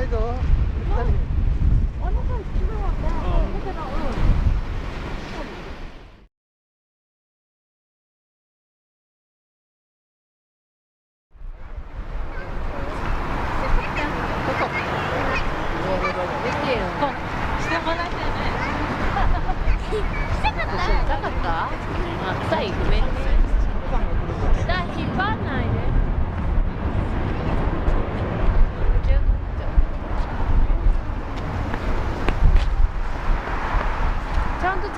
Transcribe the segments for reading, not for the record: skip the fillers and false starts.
いぞ。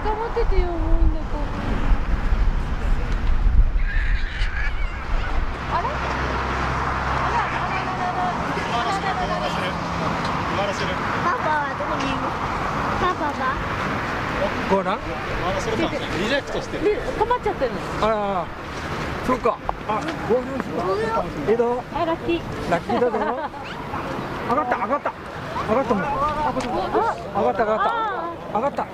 捕まっててよ、もういいんだから。あれ？パパはどこにいるの？パパは？ご覧？リジェクトしてる。止まっちゃってるの。あら、そうか。あ、ご覧する。どう？あ、ラッキー。ラッキーだぞ。上がった上がった上がったもん。上がった上がった上がった。